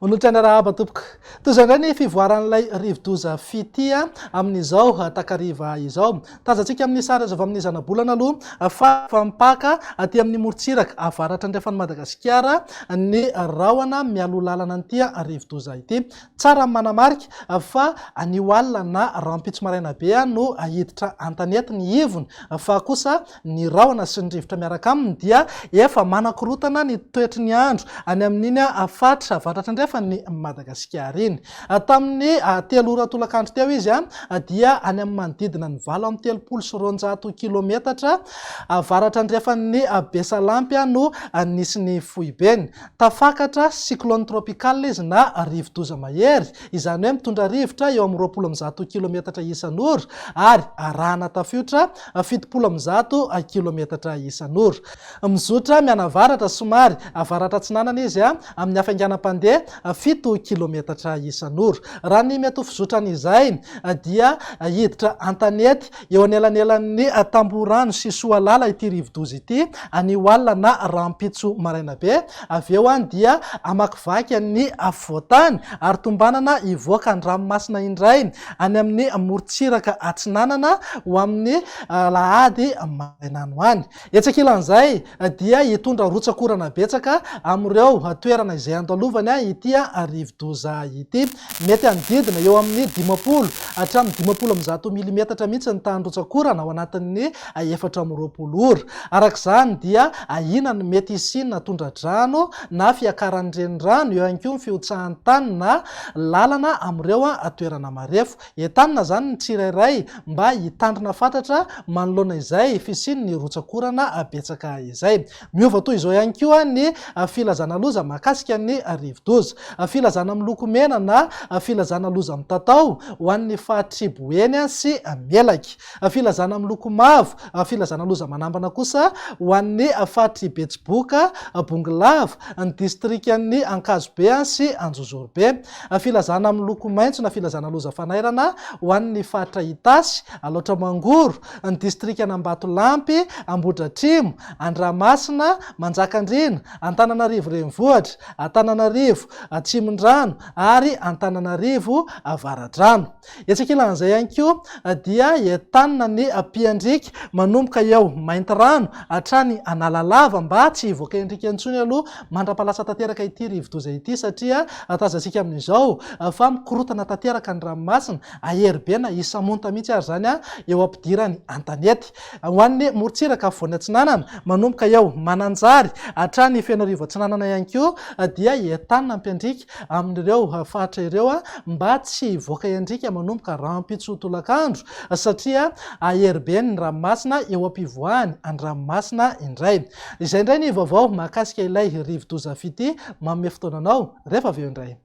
Onotrana rahaba tompoko. Toy izay indray ny fivoaran'ilay rivo-doza fitya amin'izao takariva izao. Tazantsika amin'ny sary azo avy amin'ny zana-bolana aloha fa fampaka aty amin'ny morontsiraka avaratra andrefan'ny Madagasikara ny rahona mialo lalana an'ity rivo-doza ity. Tsara manamarika fa anio alina na rahampitso maraina be no ahiditra antanety ny ivony, fa kosa ny rahona sy ny rivotra miaraka aminy dia efa manakorotana ny toetry ny andro any amin'iny afatra avaratra andrefan'ny Madagasikara iny. Tamin'ny 3 ora tolakandro teo izy dia any amin'ny manodidina ny 7.900 kilometatra avaratra andrefan'ny Besalampy no nisy ny fohibeny. Tafakatra cyclone tropical izy na rivo-doza mahery, izany hoe mitondra rivotra eo amin'ny 210 kilometatra isan'ora ary arahana tafiotra 710 kilometatra isan'ora. Mizotra mianavaratra somary avaratra atsinanana izy amin'ny hafainganam-pandeha 7 kilometatra isan'ora. Raha ny mety fizotran'izay dia hiditra antanety eo anelanelan'ny tamborano sy soalala ity rivo-doza ity anio alina na rahampitso maraina be. Avy eo dia amakivaky ny afovoantany ary tombanana ivoaka ny ranomasina indray any amin'ny morontsiraka atsinanana ho amin'ny lahady marainano any. Etsaka ilan'izay dia hitondra rotsakorana betsaka amin'ireo toerana izay andalovany ity rivo-doza ity. Mety anodidina eo amin'ny 50 hatramin'ny 50 milimetatra mihitsy ny tany-rotsakorana ao anatin'ny 420 ora. Arak'izany dia ahina ny mety isinina tondra-drano na fiakaran'ny renirano, eo ihany koa ny fiotsahan'ny tany na lalana amin'ireo toerana marefo. Entanina zany ny tsirairay mba hitandrina fantatra manoloana izay fisiny ny rotsakorana betsaka izay. Miova toy izao ihany koa ny filazana loza mahakasika ny rivo-doza. Filazana miloko mena na filazana loza mitatao ho an'ny Fahatriboeny sy Melaky. Filazana miloko mavo, filazana loza manambana kosa ho an'ny Fahatribetsiboka, Bongolava, ny distrikan'ny Ankazobe sy Anjozorobe. Filazana miloko maitso na filazana loza fanairana ho an'ny Fahatra Itasy, Alaotra Mangoro, ny distrikana Ambatolampy, Ambohidratrimo, Andramasina, Manjakandriana, Antananarivo renivohitra, Antananarivo Atsimondrano ary Antananarivo Avaradrano. Etsaka ilan'izay ihany koa dia entanina ny Mpiandriaka manomboka eo Maintirano hatrany Analalava mba tsy hivoaka endrika intsony aloha mandra-palasa tanteraka ity rivo-doza ity, satria tazantsika amin'izao fa mikorotana tanteraka ny ranomasina ahery be na isamonta mihitsy ary zany eo ampidirany antanety. Ho an'ny morontsiraka afovoany atsinanana manomboka eo Mananjary hatrany Fenorivo atsinanana ihany koa dia entanina Mpiandriaka amin'ireo fahatra ireo mba tsy hivoaka endrika manomboka rahampitso tolakandro, satria ahery be ny ranomasina eo ampivoahany an-dranomasina indray. Izay indray ny vaovao mahakasika ilay rivo-doza fity, manome fotoananao rehefa avy eo indray.